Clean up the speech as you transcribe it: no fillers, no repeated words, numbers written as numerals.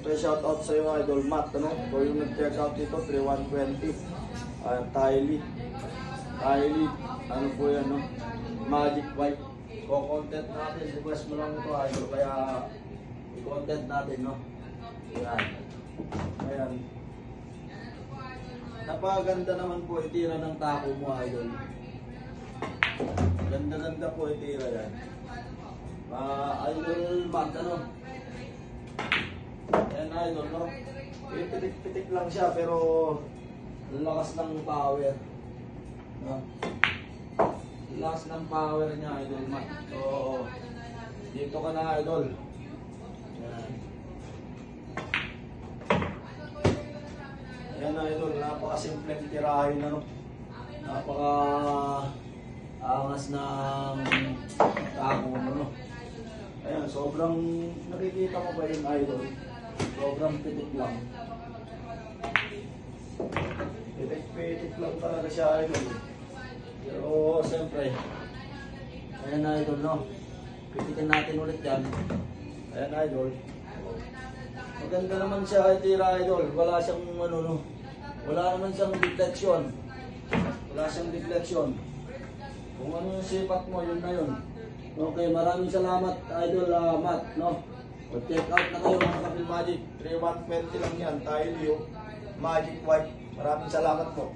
So shoutout sa iyo Idol Matt, ano? Ikaw yung nag-check out dito, 3120. Tylee, ano po yan, no? Magic White. Co-content natin, request mo lang ito Idol, kaya i-content natin, no? Ayan. Ayan. Napaganda naman po itira ng tako mo Idol. Ganda-ganda po itira yan. Idol Matt, ano? Ayan Idol, no? Pitik-pitik lang siya pero lakas ng power, no? Lakas ng power niya Idol Matt. So dito ka na Idol. Ayan. Ayan Idol, napaka-simpleng tirahin, ano? Napaka-angas ng tako mo, no? Ayan, sobrang nakikita mo ba yung Idol? Sobrang pitik lang. Pitik lang talaga siya Idol. Pero siyempre, ayan Idol, no? Pitikin natin ulit yan. Ayan Idol. Maganda naman siya tira Idol. Wala siyang ano, no? Wala naman siyang deflection. Wala siyang deflection. Kung ano yung sipat mo, yun na yun. Okay, maraming salamat Idol Matt, no? O check out na kayo mga Kapil Magic. 3120 lang yan, Tylee Magic White. Maraming salamat po.